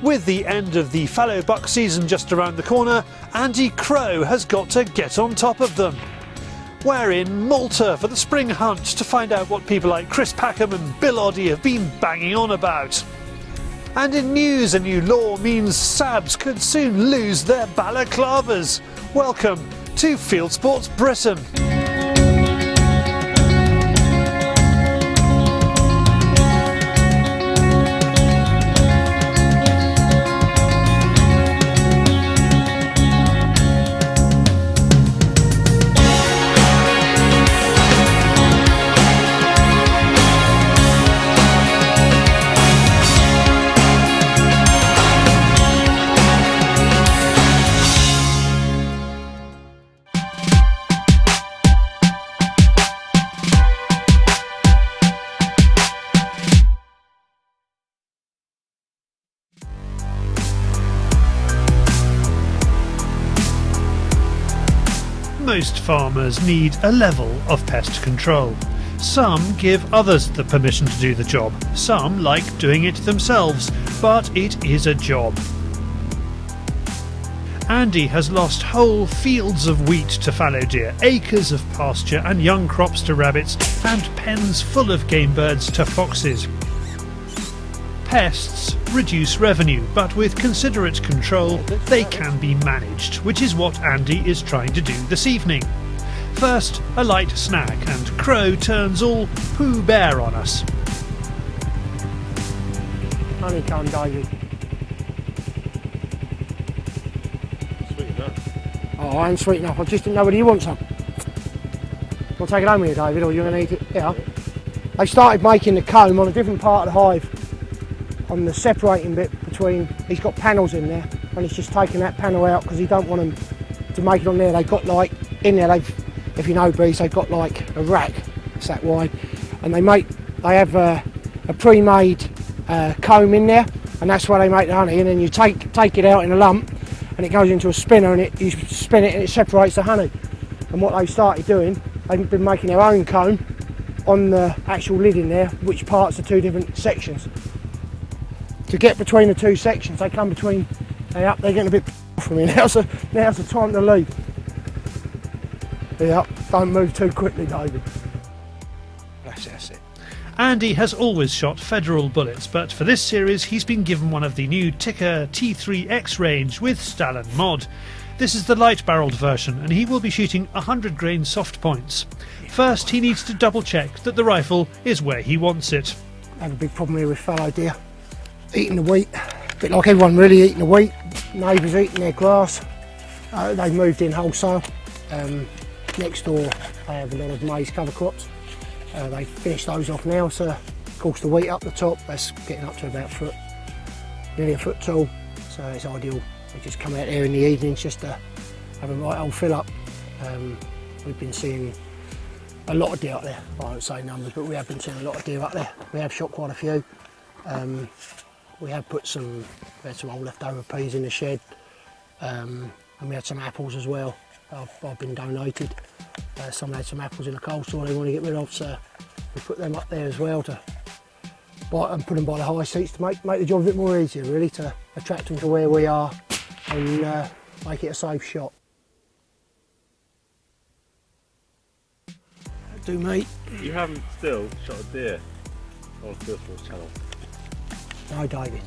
With the end of the fallow buck season just around the corner, Andy Crow has got to get on top of them. We're in Malta for the spring hunt to find out what people like Chris Packham and Bill Oddie have been banging on about. And in news, a new law means Sabs could soon lose their balaclavas. Welcome to Fieldsports Britain. Most farmers need a level of pest control. Some give others the permission to do the job. Some like doing it themselves, but it is a job. Andy has lost whole fields of wheat to fallow deer, acres of pasture and young crops to rabbits, and pens full of game birds to foxes. Pests reduce revenue, but with considerate control they can be managed, which is what Andy is trying to do this evening. First, a light snack, and Crow turns all Pooh Bear on us. Honeycomb, David. Sweet enough. Oh, I ain't sweet enough. I just didn't know whether you want some. I'll take it home with you, David, or you're going to eat it. Yeah. They started making the comb on a different part of the hive. On the separating bit between, he's got panels in there, and he's just taking that panel out because he don't want them to make it on there. They've got like in there, if you know bees, they've got like a rack, it's that wide, and they have a pre-made comb in there, and that's where they make the honey. And then you take it out in a lump, and it goes into a spinner, and you spin it, and it separates the honey. And what they've started doing, they've been making their own comb on the actual lid in there, which parts are two different sections. To get between the two sections, they come between. They're getting a bit from me. Now's the time to leave. Yeah, don't move too quickly, David. That's it. Andy has always shot federal bullets, but for this series he's been given one of the new Tikka T3X range with Stalin mod. This is the light-barreled version, and he will be shooting 100 grain soft points. First, he needs to double check that the rifle is where he wants it. I have a big problem here with fallow deer. Eating the wheat, a bit like everyone really eating the wheat. Neighbours eating their grass. They've moved in wholesale. Next door they have a lot of maize cover crops. They've finished those off now, so of course the wheat up the top, that's getting up to about nearly a foot tall, so it's ideal. We just come out here in the evenings just to have a right old fill up. We've been seeing a lot of deer up there. I won't say numbers, but we have been seeing a lot of deer up there. We have shot quite a few. We have put we had some old leftover peas in the shed, and we had some apples as well. I've been donated. Someone had some apples in a cold store they want to get rid of, so we put them up there as well and put them by the high seats to make the job a bit more easier, really, to attract them to where we are and make it a safe shot. Do mate. You haven't still shot a deer on Fieldsports Channel? No, David.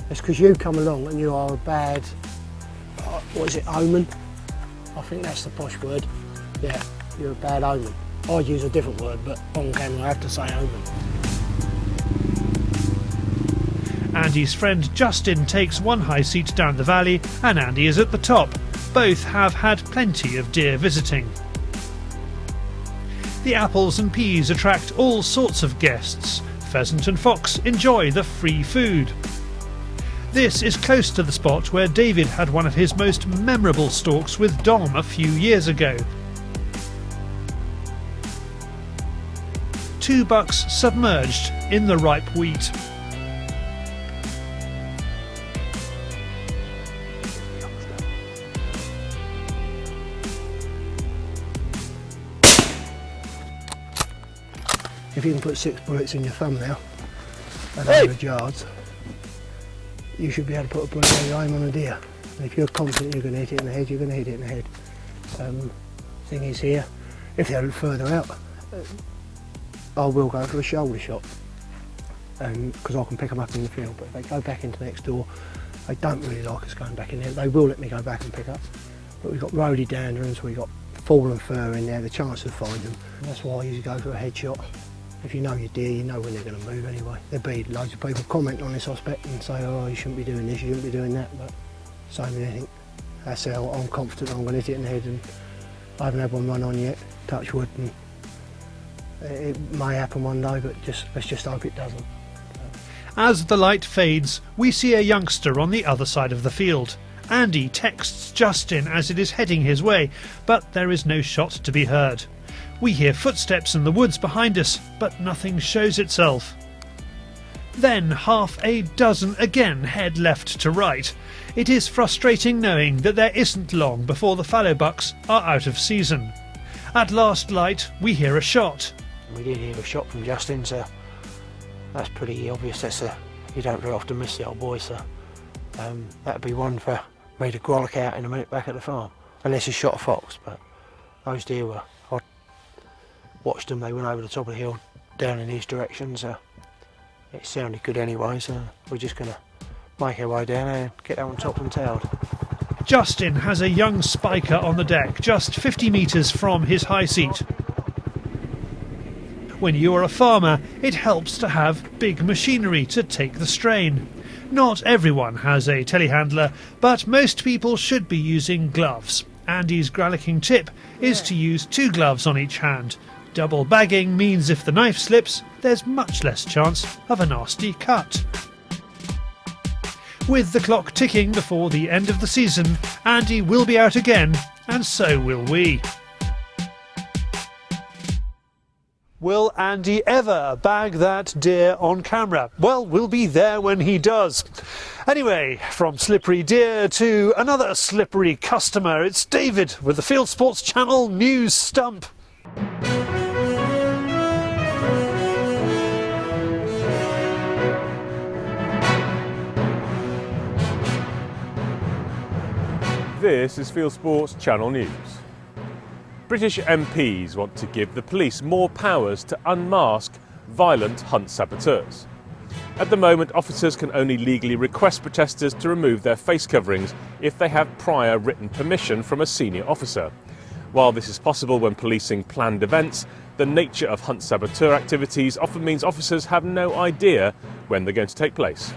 It's because you come along and you are a bad, what is it, omen? I think that's the posh word. Yeah, you're a bad omen. I'd use a different word, but on camera I have to say omen. Andy's friend Justin takes one high seat down the valley, and Andy is at the top. Both have had plenty of deer visiting. The apples and peas attract all sorts of guests. Pheasant and fox enjoy the free food. This is close to the spot where David had one of his most memorable stalks with Dom a few years ago. 2 bucks submerged in the ripe wheat. If you can put 6 bullets in your thumb now at 100 yards, you should be able to put a bullet where you aim on a deer. And if you're confident you're going to hit it in the head, you're going to hit it in the head. Thing is here, if they're a little further out, I will go for a shoulder shot because I can pick them up in the field. But if they go back into next door, they don't really like us going back in there. They will let me go back and pick up. But we've got rhododendrons, we've got fallen fur in there, the chance of finding them. And that's why I usually go for a headshot. If you know your deer, you know when they're going to move anyway. There'll be loads of people comment on this aspect and say, oh, you shouldn't be doing this, you shouldn't be doing that. But same with anything. That's how I'm confident I'm going to hit it in the head. And I haven't had one run on yet, touch wood, and it may happen one day, but let's just hope it doesn't. As the light fades, we see a youngster on the other side of the field. Andy texts Justin as it is heading his way, but there is no shot to be heard. We hear footsteps in the woods behind us, but nothing shows itself. Then half a dozen again head left to right. It is frustrating knowing that there isn't long before the fallow bucks are out of season. At last light, we hear a shot. We did hear a shot from Justin, so that's pretty obvious. You don't very often miss the old boy, so that'd be one for me to grollick out in a minute back at the farm. Unless he shot a fox, but those deer were, I watched them, they went over the top of the hill down in his direction, so it sounded good anyway, so we're just going to make our way down and get that one topped and tailed. Justin has a young spiker on the deck, just 50 metres from his high seat. When you are a farmer, it helps to have big machinery to take the strain. Not everyone has a telehandler, but most people should be using gloves. Andy's grallicking tip is to use 2 gloves on each hand. Double bagging means if the knife slips, there's much less chance of a nasty cut. With the clock ticking before the end of the season, Andy will be out again, and so will we. Will Andy ever bag that deer on camera? Well, we'll be there when he does. Anyway, from slippery deer to another slippery customer, it's David with the Fieldsports Channel news stump. This is Fieldsports Channel News. British MPs want to give the police more powers to unmask violent hunt saboteurs. At the moment, officers can only legally request protesters to remove their face coverings if they have prior written permission from a senior officer. While this is possible when policing planned events, the nature of hunt saboteur activities often means officers have no idea when they're going to take place.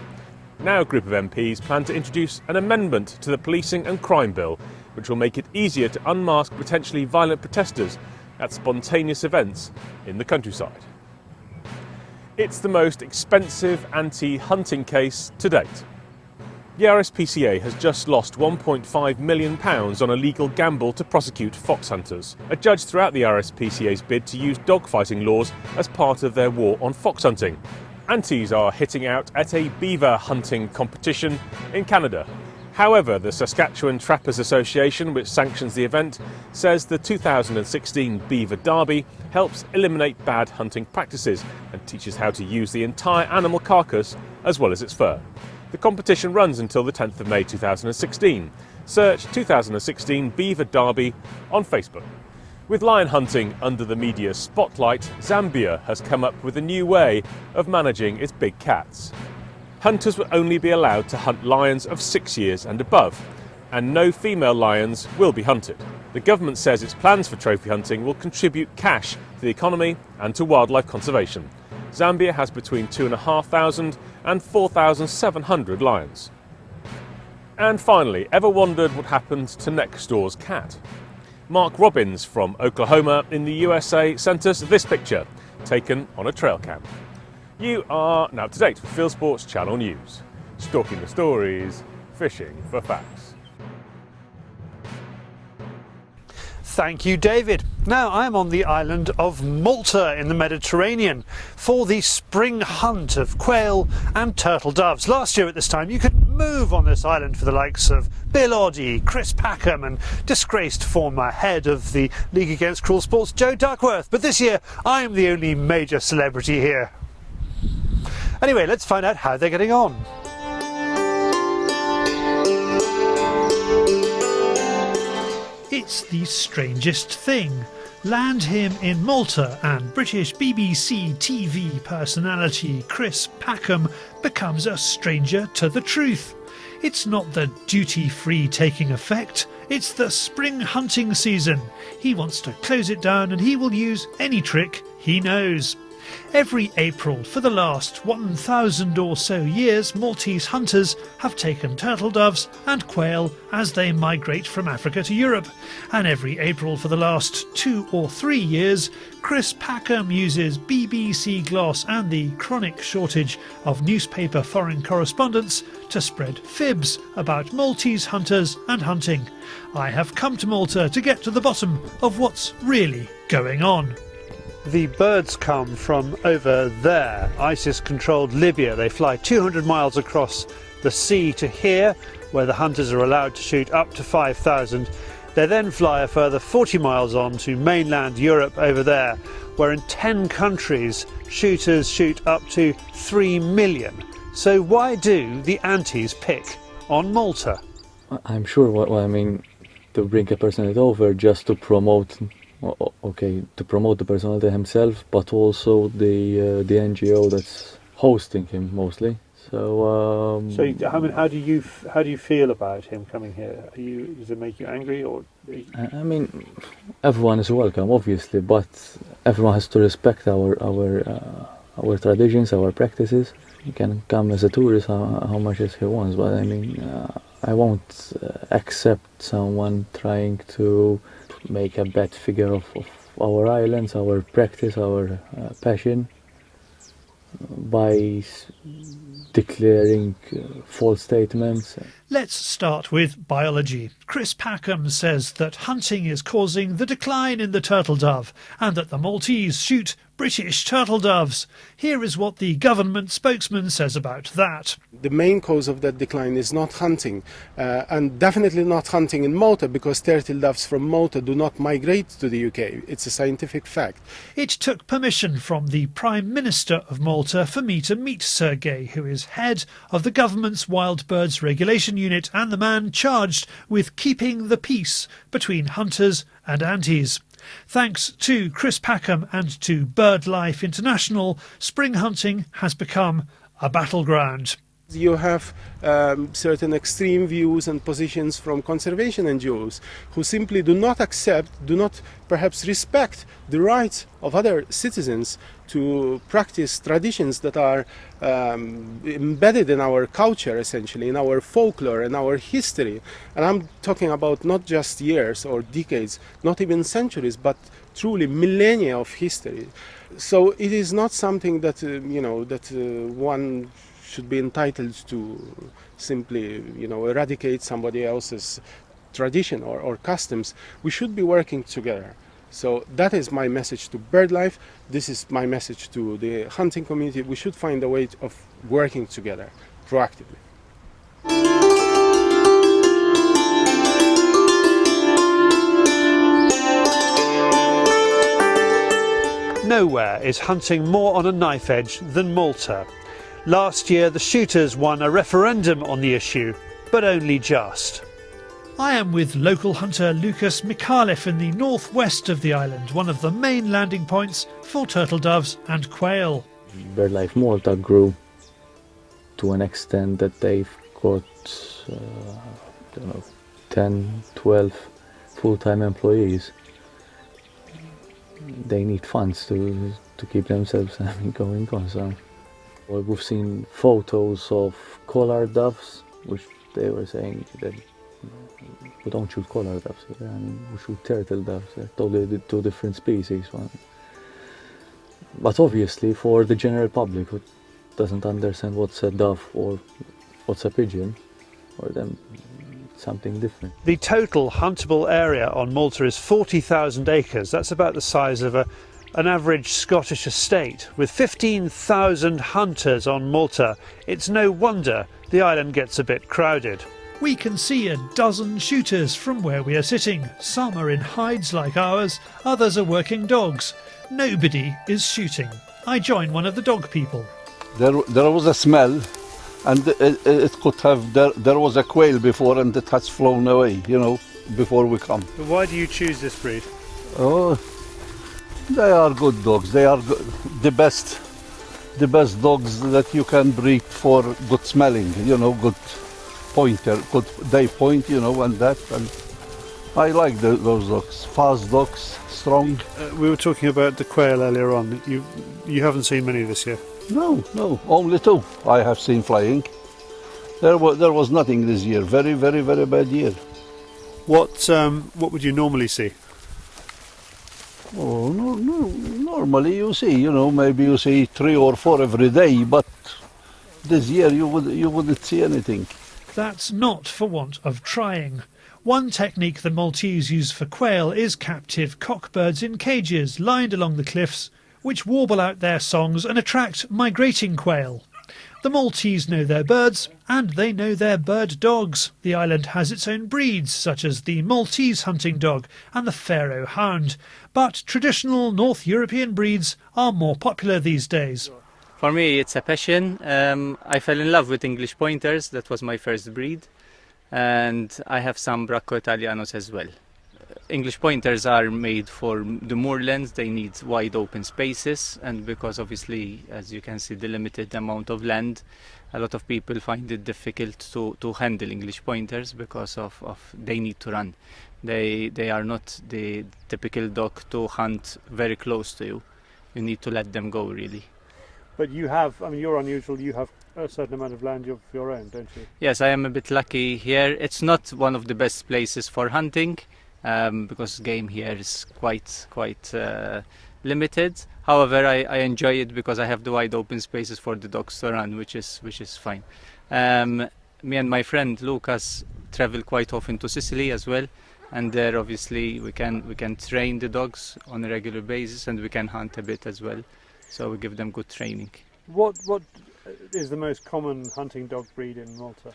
Now a group of MPs plan to introduce an amendment to the Policing and Crime Bill, which will make it easier to unmask potentially violent protesters at spontaneous events in the countryside. It's the most expensive anti-hunting case to date. The RSPCA has just lost £1.5 million on a legal gamble to prosecute fox hunters. A judge threw out the RSPCA's bid to use dogfighting laws as part of their war on fox hunting. Antis are hitting out at a beaver hunting competition in Canada. However, the Saskatchewan Trappers Association, which sanctions the event, says the 2016 Beaver Derby helps eliminate bad hunting practices and teaches how to use the entire animal carcass as well as its fur. The competition runs until the 10th of May 2016. Search 2016 Beaver Derby on Facebook. With lion hunting under the media spotlight, Zambia has come up with a new way of managing its big cats. Hunters will only be allowed to hunt lions of 6 years and above, and no female lions will be hunted. The government says its plans for trophy hunting will contribute cash to the economy and to wildlife conservation. Zambia has between 2,500 and 4,700 lions. And finally, ever wondered what happened to next door's cat? Mark Robbins from Oklahoma in the USA sent us this picture, taken on a trail cam. You are now up to date with Fieldsports Channel News. Stalking the stories, fishing for facts. Thank you, David. Now I'm on the island of Malta in the Mediterranean for the spring hunt of quail and turtle doves. Last year at this time you couldn't move on this island for the likes of Bill Oddie, Chris Packham and disgraced former head of the League Against Cruel Sports, Joe Duckworth. But this year I'm the only major celebrity here. Anyway, let's find out how they're getting on. It's the strangest thing. Land him in Malta and British BBC TV personality Chris Packham becomes a stranger to the truth. It's not the duty-free taking effect, it's the spring hunting season. He wants to close it down and he will use any trick he knows. Every April for the last 1,000 or so years, Maltese hunters have taken turtle doves and quail as they migrate from Africa to Europe. And every April for the last 2 or 3 years, Chris Packham uses BBC gloss and the chronic shortage of newspaper foreign correspondence to spread fibs about Maltese hunters and hunting. I have come to Malta to get to the bottom of what's really going on. The birds come from over there, ISIS-controlled Libya. They fly 200 miles across the sea to here, where the hunters are allowed to shoot up to 5,000. They then fly a further 40 miles on to mainland Europe over there, where in 10 countries shooters shoot up to 3 million. So why do the antis pick on Malta? I'm sure, to bring a personality over just to promote to promote the personality himself, but also the NGO that's hosting him mostly. So how do you feel about him coming here? Does it make you angry, or? Everyone is welcome, obviously, but everyone has to respect our traditions, our practices. He can come as a tourist how much as he wants, but I won't accept someone trying to make a bad figure of our islands, our practice, our passion, by declaring false statements. Let's start with biology. Chris Packham says that hunting is causing the decline in the turtle dove and that the Maltese shoot British turtle doves. Here is what the government spokesman says about that. The main cause of that decline is not hunting, and definitely not hunting in Malta, because turtle doves from Malta do not migrate to the UK. It's a scientific fact. It took permission from the Prime Minister of Malta for me to meet Sergei, who is head of the government's Wild Birds Regulation Unit and the man charged with keeping the peace between hunters and antis. Thanks to Chris Packham and to BirdLife International, spring hunting has become a battleground. You have certain extreme views and positions from conservation NGOs who simply do not accept, do not perhaps respect the rights of other citizens to practice traditions that are embedded in our culture, essentially, in our folklore and our history. And I'm talking about not just years or decades, not even centuries, but truly millennia of history. So it is not something that, one should be entitled to simply, eradicate somebody else's tradition or customs. We should be working together. So that is my message to BirdLife. This is my message to the hunting community. We should find a way of working together proactively. Nowhere is hunting more on a knife edge than Malta. Last year the shooters won a referendum on the issue, but only just. I am with local hunter Lucas Mikalev in the northwest of the island, one of the main landing points for turtle doves and quail. BirdLife Malta grew to an extent that they've got 10, 12 full-time employees. They need funds to keep themselves going on. So we've seen photos of collared doves, which they were saying that we don't shoot collared doves here, we shoot turtle doves. They're totally two different species. But obviously, for the general public who doesn't understand what's a dove or what's a pigeon, for them something different. The total huntable area on Malta is 40,000 acres. That's about the size of an average Scottish estate. With 15,000 hunters on Malta, it's no wonder the island gets a bit crowded. We can see a dozen shooters from where we are sitting. Some are in hides like ours, others are working dogs. Nobody is shooting. I join one of the dog people. There was a smell, and it could have, there was a quail before and it has flown away, before we come. Why do you choose this breed? Oh, they are good dogs. They are the best dogs that you can breed for good smelling. Good pointer, good they point. And that. And I like those dogs. Fast dogs, strong. We were talking about the quail earlier on. You haven't seen many this year. No, only 2 I have seen flying. There was nothing this year. Very, very, very bad year. What would you normally see? Oh, no, normally you see, maybe you see 3 or 4 every day, but this year you wouldn't see anything. That's not for want of trying. One technique the Maltese use for quail is captive cockbirds in cages lined along the cliffs, which warble out their songs and attract migrating quail. The Maltese know their birds, and they know their bird dogs. The island has its own breeds, such as the Maltese hunting dog and the Pharaoh hound. But traditional North European breeds are more popular these days. For me, it's a passion. I fell in love with English pointers. That was my first breed. And I have some Bracco Italianos as well. English pointers are made for the moorlands. They need wide open spaces, and because obviously, as you can see, the limited amount of land, a lot of people find it difficult to handle English pointers because of they need to run. They are not the typical dog to hunt very close to you. You need to let them go, really. But you're unusual. You have a certain amount of land of your own, don't you? Yes, I am a bit lucky here. It's not one of the best places for hunting. Because game here is quite limited. However, I enjoy it because I have the wide open spaces for the dogs to run, which is fine. Me and my friend Lucas travel quite often to Sicily as well, and there obviously we can train the dogs on a regular basis, and we can hunt a bit as well. So we give them good training. What is the most common hunting dog breed in Malta?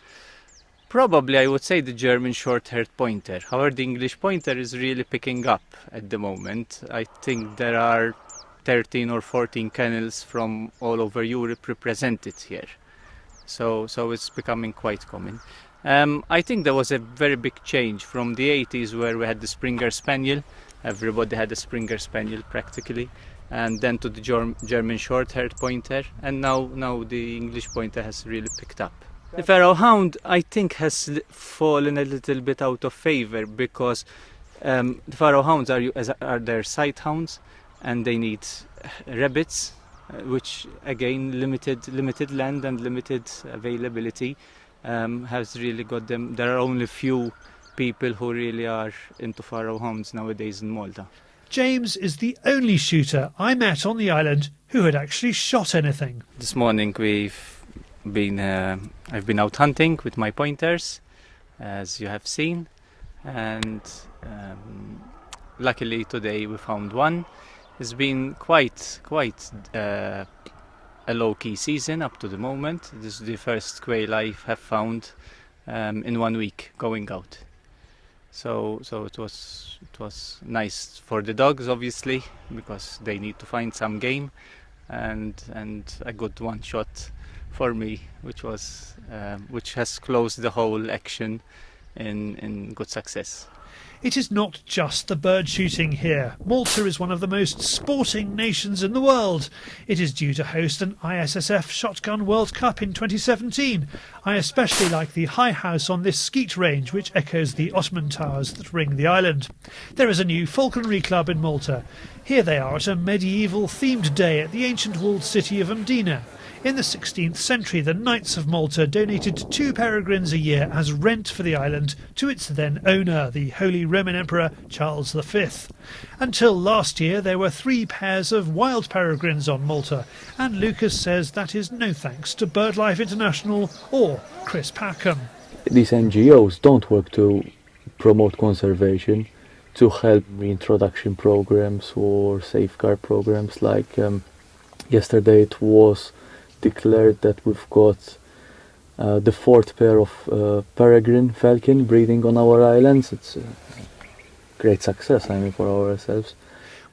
Probably I would say the German short-haired pointer. However, the English pointer is really picking up at the moment. I think there are 13 or 14 kennels from all over Europe represented here. So it's becoming quite common. I think there was a very big change from the 80s where we had the Springer Spaniel. Everybody had a Springer Spaniel practically. And then to the German short-haired pointer. And now the English pointer has really picked up. The Pharaoh hound, I think, has fallen a little bit out of favor because the Pharaoh hounds are their sight hounds, and they need rabbits, which again limited land and limited availability has really got them. There are only few people who really are into Pharaoh hounds nowadays in Malta. James is the only shooter I met on the island who had actually shot anything. This morning I've been out hunting with my pointers, as you have seen, and luckily today we found one. It's been quite a low-key season up to the moment. This is the first quail I have found in 1 week going out. So it was nice for the dogs, obviously, because they need to find some game, and a good one shot for me, which has closed the whole action in good success. It is not just the bird shooting here. Malta is one of the most sporting nations in the world. It is due to host an ISSF Shotgun World Cup in 2017. I especially like the high house on this skeet range, which echoes the Ottoman towers that ring the island. There is a new falconry club in Malta. Here they are at a medieval-themed day at the ancient walled city of Mdina. In the 16th century, the Knights of Malta donated 2 peregrines a year as rent for the island to its then owner, the Holy Roman Emperor Charles V. Until last year, there were 3 pairs of wild peregrines on Malta, and Lucas says that is no thanks to BirdLife International or Chris Packham. These NGOs don't work to promote conservation, to help reintroduction programs or safeguard programs. Like yesterday it was declared that we've got the 4th pair of peregrine falcon breeding on our islands. It's a great success, for ourselves.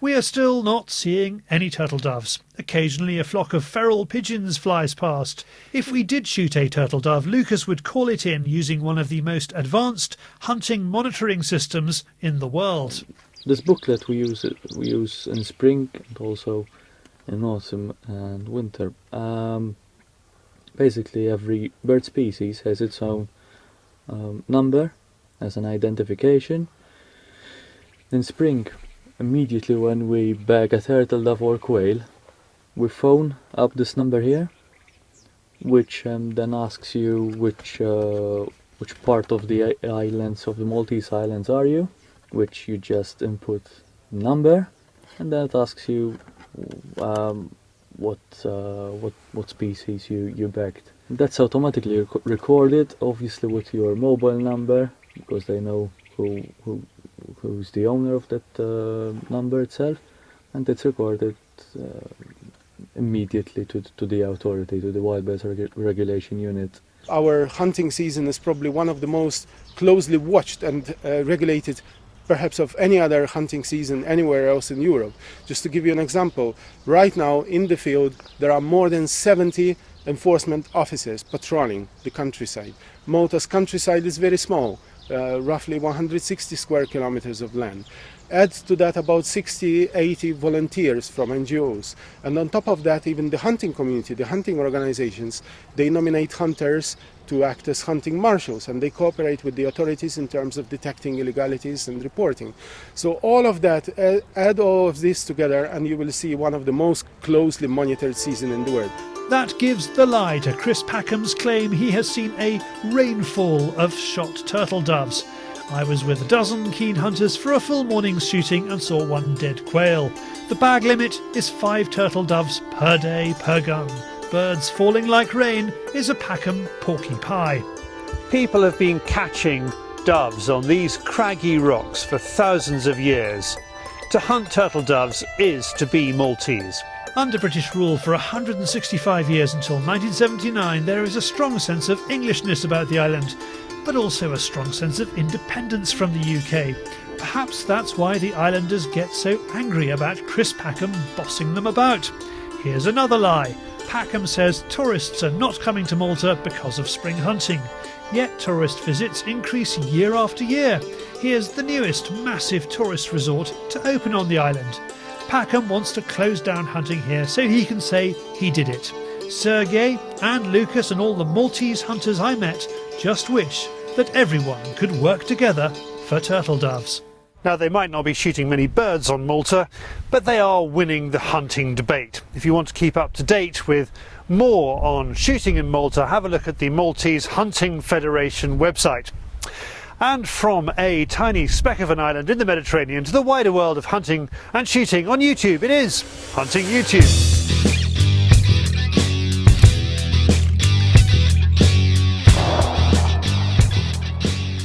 we are still not seeing any turtle doves. Occasionally a flock of feral pigeons flies past. If we did shoot a turtle dove, Lucas would call it in using one of the most advanced hunting monitoring systems in the world. This booklet we use in spring and also in autumn and winter. Basically every bird species has its own number as an identification. In spring, immediately when we bag a turtle dove or quail, we phone up this number here, which then asks you which part of the islands of the Maltese Islands are you, which you just input number, and then it asks you what species you bagged. That's automatically recorded, obviously with your mobile number, because they know who's the owner of that number itself, and it's recorded immediately to the authority, to the Wild Birds Regulation Unit. Our hunting season is probably one of the most closely watched and regulated perhaps of any other hunting season anywhere else in Europe. Just to give you an example, right now in the field there are more than 70 enforcement officers patrolling the countryside. Malta's countryside is very small, roughly 160 square kilometers of land. Add to that about 60-80 volunteers from NGOs, and on top of that even the hunting community, the hunting organizations, they nominate hunters to act as hunting marshals, and they cooperate with the authorities in terms of detecting illegalities and reporting. So all of that, add all of this together and you will see one of the most closely monitored seasons in the world. That gives the lie to Chris Packham's claim he has seen a rainfall of shot turtle doves. I was with a dozen keen hunters for a full morning's shooting and saw one dead quail. The bag limit is 5 turtle doves per day per gun. Birds falling like rain is a Packham porky pie. People have been catching doves on these craggy rocks for thousands of years. To hunt turtle doves is to be Maltese. Under British rule for 165 years until 1979, there is a strong sense of Englishness about the island, but also a strong sense of independence from the UK. Perhaps that's why the islanders get so angry about Chris Packham bossing them about. Here's another lie. Packham says tourists are not coming to Malta because of spring hunting. Yet tourist visits increase year after year. Here's the newest massive tourist resort to open on the island. Packham wants to close down hunting here so he can say he did it. Sergei and Lucas and all the Maltese hunters I met just wish that everyone could work together for turtle doves. Now, they might not be shooting many birds on Malta, but they are winning the hunting debate. If you want to keep up to date with more on shooting in Malta, have a look at the Maltese Hunting Federation website. And from a tiny speck of an island in the Mediterranean to the wider world of hunting and shooting on YouTube, it is Hunting YouTube.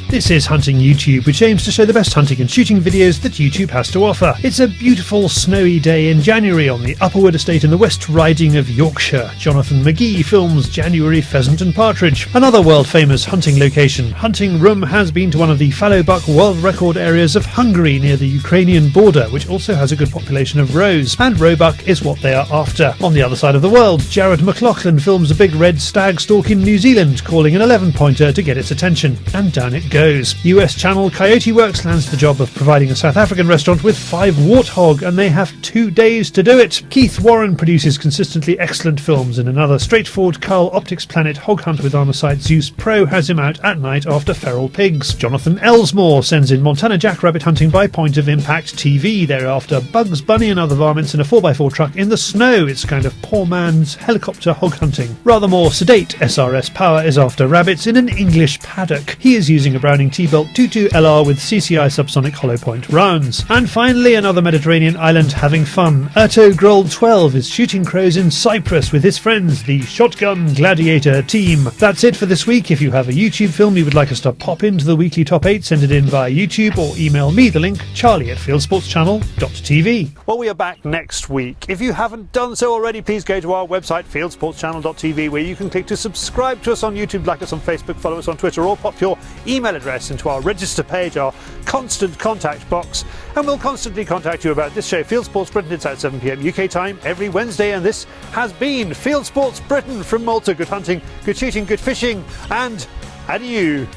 This is Hunting YouTube, which aims to show the best hunting and shooting videos that YouTube has to offer. It's a beautiful snowy day in January on the Upperwood estate in the West Riding of Yorkshire. Jonathan McGee films January pheasant and partridge. Another world-famous hunting location. Hunting Room has been to one of the fallow buck world record areas of Hungary near the Ukrainian border, which also has a good population of roes, and roebuck is what they are after. On the other side of the world, Jared McLaughlin films a big red stag stalk in New Zealand, calling an 11-pointer to get its attention, and down it goes. US channel Coyote Works lands the job of providing a South African restaurant with 5 warthog, and they have 2 days to do it. Keith Warren produces consistently excellent films. In another straightforward Carl Optics Planet hog hunt with Armasight, Zeus Pro has him out at night after feral pigs. Jonathan Elsmore sends in Montana jackrabbit hunting by Point of Impact TV. They're after Bugs Bunny and other varmints in a 4x4 truck in the snow. It's kind of poor man's helicopter hog hunting. Rather more sedate SRS Power is after rabbits in an English paddock. He is using a Browning T-Belt 22 LR with CCI subsonic hollow point rounds. And finally, another Mediterranean island having fun. Erto Grold 12 is shooting crows in Cyprus with his friends, the Shotgun Gladiator team. That's it for this week. If you have a YouTube film you would like us to pop into the weekly top 8, send it in via YouTube or email me the link, charlie@fieldsportschannel.tv. Well, we are back next week. If you haven't done so already, please go to our website, fieldsportschannel.tv, where you can click to subscribe to us on YouTube, like us on Facebook, follow us on Twitter, or pop your email email address into our register page, our constant contact box, and we'll constantly contact you about this show, Fieldsports Britain. It's at 7 p.m. UK time every Wednesday, and this has been Fieldsports Britain from Malta. Good hunting, good shooting, good fishing, and adieu.